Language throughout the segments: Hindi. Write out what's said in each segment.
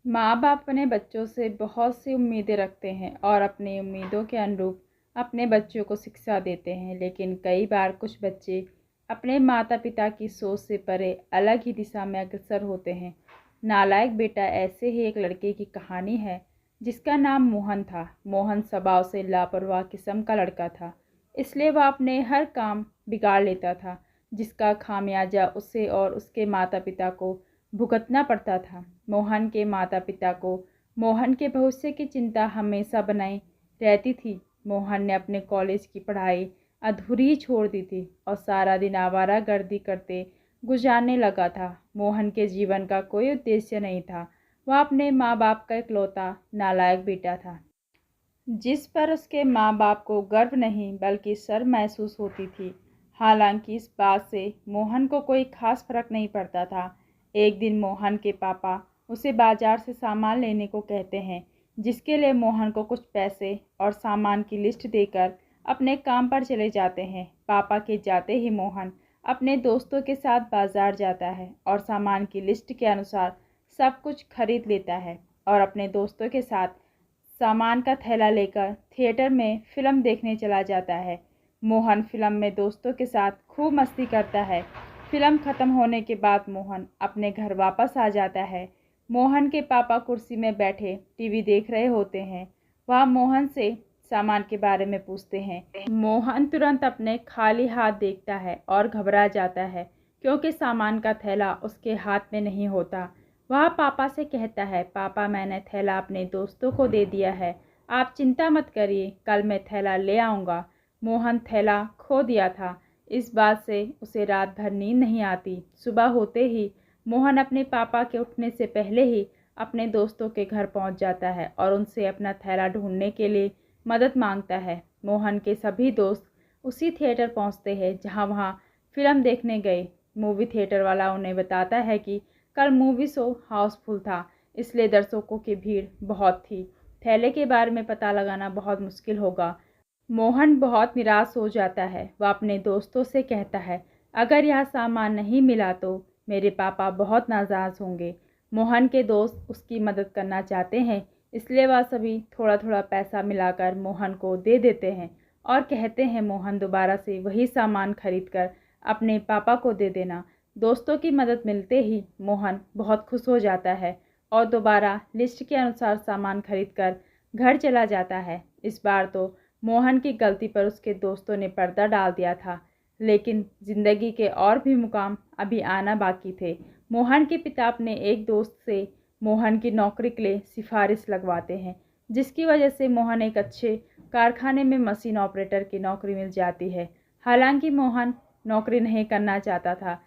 माँ बाप अपने बच्चों से बहुत सी उम्मीदें रखते हैं और अपनी उम्मीदों के अनुरूप अपने बच्चों को शिक्षा देते हैं, लेकिन कई बार कुछ बच्चे अपने माता पिता की सोच से परे अलग ही दिशा में अग्रसर होते हैं। नालायक बेटा ऐसे ही एक लड़के की कहानी है जिसका नाम मोहन था। मोहन स्वभाव से लापरवाह किस्म का लड़का था, इसलिए वह अपने हर काम बिगाड़ लेता था, जिसका खामियाजा उसे और उसके माता पिता को भुगतना पड़ता था। मोहन के माता पिता को मोहन के भविष्य की चिंता हमेशा बनाई रहती थी। मोहन ने अपने कॉलेज की पढ़ाई अधूरी छोड़ दी थी और सारा दिन आवारागर्दी करते गुजारने लगा था। मोहन के जीवन का कोई उद्देश्य नहीं था। वह अपने माँ बाप का इकलौता नालायक बेटा था, जिस पर उसके माँ बाप को गर्व नहीं बल्कि शर्म महसूस होती थी। हालांकि इस बात से मोहन को कोई खास फर्क नहीं पड़ता था। एक दिन मोहन के पापा उसे बाजार से सामान लेने को कहते हैं, जिसके लिए मोहन को कुछ पैसे और सामान की लिस्ट देकर अपने काम पर चले जाते हैं। पापा के जाते ही मोहन अपने दोस्तों के साथ बाजार जाता है और सामान की लिस्ट के अनुसार सब कुछ खरीद लेता है और अपने दोस्तों के साथ सामान का थैला लेकर थिएटर में फिल्म देखने चला जाता है। मोहन फिल्म में दोस्तों के साथ खूब मस्ती करता है। फिल्म खत्म होने के बाद मोहन अपने घर वापस आ जाता है। मोहन के पापा कुर्सी में बैठे टीवी देख रहे होते हैं। वह मोहन से सामान के बारे में पूछते हैं। मोहन तुरंत अपने खाली हाथ देखता है और घबरा जाता है, क्योंकि सामान का थैला उसके हाथ में नहीं होता। वह पापा से कहता है, पापा मैंने थैला अपने दोस्तों को दे दिया है, आप चिंता मत करिए, कल मैं थैला ले आऊँगा। मोहन थैला खो दिया था। इस बात से उसे रात भर नींद नहीं आती। सुबह होते ही मोहन अपने पापा के उठने से पहले ही अपने दोस्तों के घर पहुंच जाता है और उनसे अपना थैला ढूंढने के लिए मदद मांगता है। मोहन के सभी दोस्त उसी थिएटर पहुंचते हैं जहां वहां फिल्म देखने गए। मूवी थिएटर वाला उन्हें बताता है कि कल मूवी शो हाउसफुल था, इसलिए दर्शकों की भीड़ बहुत थी। थैले के बारे में पता लगाना बहुत मुश्किल होगा। मोहन बहुत निराश हो जाता है। वह अपने दोस्तों से कहता है, अगर यह सामान नहीं मिला तो मेरे पापा बहुत नाराज़ होंगे। मोहन के दोस्त उसकी मदद करना चाहते हैं, इसलिए वह सभी थोड़ा थोड़ा पैसा मिलाकर मोहन को दे देते हैं और कहते हैं मोहन दोबारा से वही सामान खरीद कर अपने पापा को दे देना। दोस्तों की मदद मिलते ही मोहन बहुत खुश हो जाता है और दोबारा लिस्ट के अनुसार सामान खरीदकर घर चला जाता है। इस बार तो मोहन की गलती पर उसके दोस्तों ने पर्दा डाल दिया था, लेकिन ज़िंदगी के और भी मुकाम अभी आना बाकी थे। मोहन के पिता अपने एक दोस्त से मोहन की नौकरी के लिए सिफारिश लगवाते हैं, जिसकी वजह से मोहन एक अच्छे कारखाने में मशीन ऑपरेटर की नौकरी मिल जाती है। हालांकि मोहन नौकरी नहीं करना चाहता था,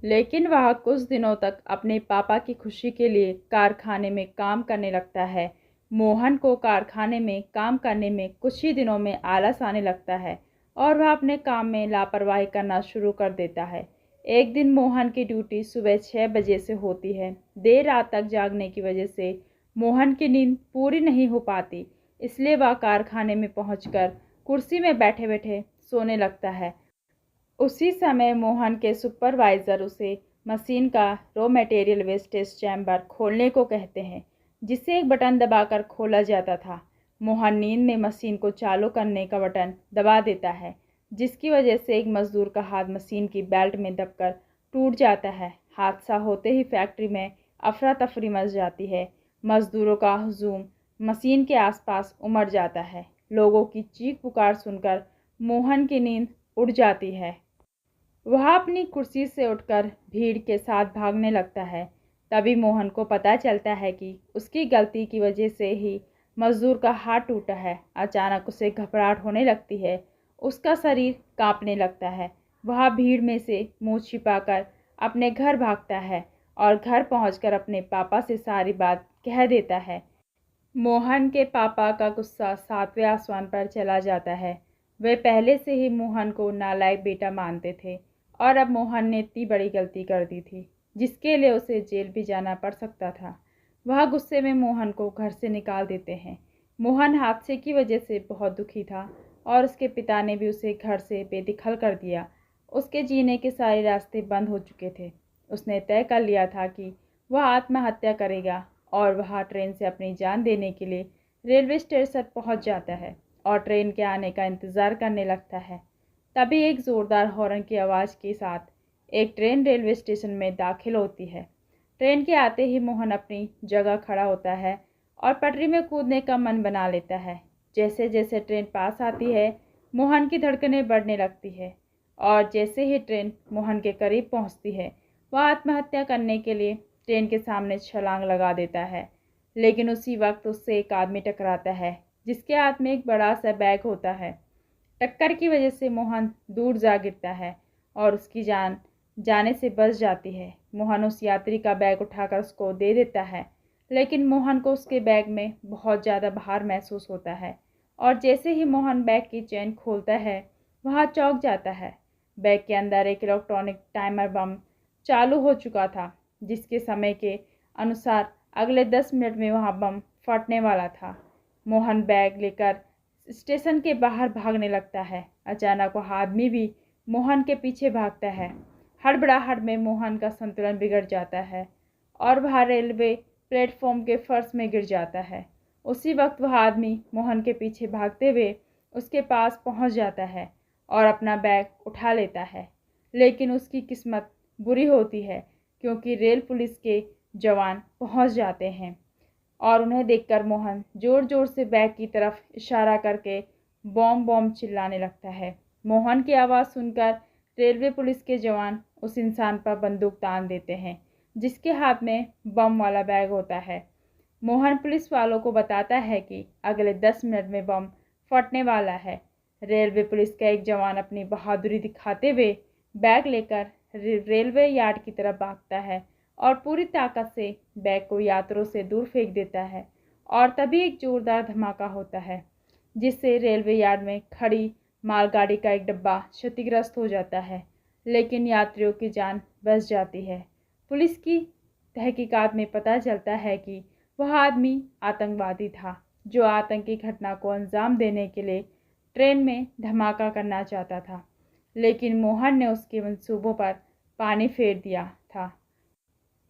लेकिन वह कुछ दिनों तक अपने पापा की खुशी के लिए कारखाने में काम करने लगता है। मोहन को कारखाने में काम करने में कुछ ही दिनों में आलस आने लगता है और वह अपने काम में लापरवाही करना शुरू कर देता है। एक दिन मोहन की ड्यूटी सुबह 6 बजे से होती है। देर रात तक जागने की वजह से मोहन की नींद पूरी नहीं हो पाती, इसलिए वह कारखाने में पहुंचकर कुर्सी में बैठे बैठे सोने लगता है। उसी समय मोहन के सुपरवाइज़र उसे मशीन का रॉ मटेरियल वेस्टेज चैम्बर खोलने को कहते हैं, जिसे एक बटन दबाकर खोला जाता था। मोहन नींद में मशीन को चालू करने का बटन दबा देता है, जिसकी वजह से एक मजदूर का हाथ मशीन की बेल्ट में दबकर टूट जाता है। हादसा होते ही फैक्ट्री में अफरा तफरी मच जाती है। मजदूरों का हुजूम मशीन के आसपास उमड़ जाता है। लोगों की चीख पुकार सुनकर मोहन की नींद उड़ जाती है। वह अपनी कुर्सी से उठकर भीड़ के साथ भागने लगता है। तभी मोहन को पता चलता है कि उसकी गलती की वजह से ही मजदूर का हाथ टूटा है। अचानक उसे घबराहट होने लगती है। उसका शरीर कांपने लगता है। वह भीड़ में से मुंह छिपाकर अपने घर भागता है और घर पहुंचकर अपने पापा से सारी बात कह देता है। मोहन के पापा का गुस्सा 7वें आसमान पर चला जाता है। वे पहले से ही मोहन को नालायक बेटा मानते थे और अब मोहन ने इतनी बड़ी गलती कर दी थी, जिसके लिए उसे जेल भी जाना पड़ सकता था। वह गुस्से में मोहन को घर से निकाल देते हैं। मोहन हादसे की वजह से बहुत दुखी था और उसके पिता ने भी उसे घर से बेदखल कर दिया। उसके जीने के सारे रास्ते बंद हो चुके थे। उसने तय कर लिया था कि वह आत्महत्या करेगा और वह ट्रेन से अपनी जान देने के लिए रेलवे स्टेशन पहुंच जाता है और ट्रेन के आने का इंतज़ार करने लगता है। तभी एक ज़ोरदार हॉर्न की आवाज़ के साथ एक ट्रेन रेलवे स्टेशन में दाखिल होती है। ट्रेन के आते ही मोहन अपनी जगह खड़ा होता है और पटरी में कूदने का मन बना लेता है। जैसे जैसे ट्रेन पास आती है, मोहन की धड़कनें बढ़ने लगती है और जैसे ही ट्रेन मोहन के करीब पहुंचती है, वह आत्महत्या करने के लिए ट्रेन के सामने छलांग लगा देता है। लेकिन उसी वक्त उससे एक आदमी टकराता है जिसके हाथ में एक बड़ा सा बैग होता है। टक्कर की वजह से मोहन दूर जा गिरता है और उसकी जान जाने से बच जाती है। मोहन उस यात्री का बैग उठाकर उसको दे देता है, लेकिन मोहन को उसके बैग में बहुत ज़्यादा भार महसूस होता है और जैसे ही मोहन बैग की चेन खोलता है, वह चौंक जाता है। बैग के अंदर एक इलेक्ट्रॉनिक टाइमर बम चालू हो चुका था, जिसके समय के अनुसार अगले 10 मिनट में वह बम फटने वाला था। मोहन बैग लेकर स्टेशन के बाहर भागने लगता है। अचानक वह आदमी भी मोहन के पीछे भागता है। हड़बड़ाहट में मोहन का संतुलन बिगड़ जाता है और वह रेलवे प्लेटफॉर्म के फर्श में गिर जाता है। उसी वक्त वह आदमी मोहन के पीछे भागते हुए उसके पास पहुंच जाता है और अपना बैग उठा लेता है। लेकिन उसकी किस्मत बुरी होती है, क्योंकि रेल पुलिस के जवान पहुंच जाते हैं और उन्हें देखकर मोहन ज़ोर ज़ोर से बैग की तरफ इशारा करके बॉम्ब बॉम्ब चिल्लाने लगता है। मोहन की आवाज़ सुनकर रेलवे पुलिस के जवान उस इंसान पर बंदूक तान देते हैं जिसके हाथ में बम वाला बैग होता है। मोहन पुलिस वालों को बताता है कि अगले 10 मिनट में बम फटने वाला है। रेलवे पुलिस का एक जवान अपनी बहादुरी दिखाते हुए बैग लेकर रेलवे यार्ड की तरफ भागता है और पूरी ताकत से बैग को यात्रियों से दूर फेंक देता है और तभी एक जोरदार धमाका होता है, जिससे रेलवे यार्ड में खड़ी मालगाड़ी का एक डब्बा क्षतिग्रस्त हो जाता है, लेकिन यात्रियों की जान बच जाती है। पुलिस की तहकीकात में पता चलता है कि वह आदमी आतंकवादी था, जो आतंकी घटना को अंजाम देने के लिए ट्रेन में धमाका करना चाहता था, लेकिन मोहन ने उसके मंसूबों पर पानी फेर दिया था।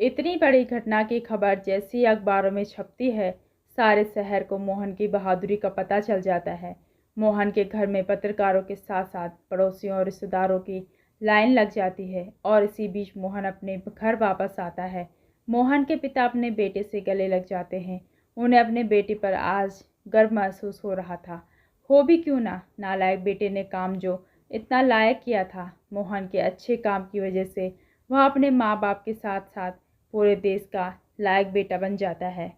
इतनी बड़ी घटना की खबर जैसी अखबारों में छपती है, सारे शहर को मोहन की बहादुरी का पता चल जाता है। मोहन के घर में पत्रकारों के साथ साथ पड़ोसियों और रिश्तेदारों की लाइन लग जाती है और इसी बीच मोहन अपने घर वापस आता है। मोहन के पिता अपने बेटे से गले लग जाते हैं। उन्हें अपने बेटे पर आज गर्व महसूस हो रहा था। हो भी क्यों ना, नालायक बेटे ने काम जो इतना लायक किया था। मोहन के अच्छे काम की वजह से वह अपने माँ बाप के साथ साथ पूरे देश का लायक बेटा बन जाता है।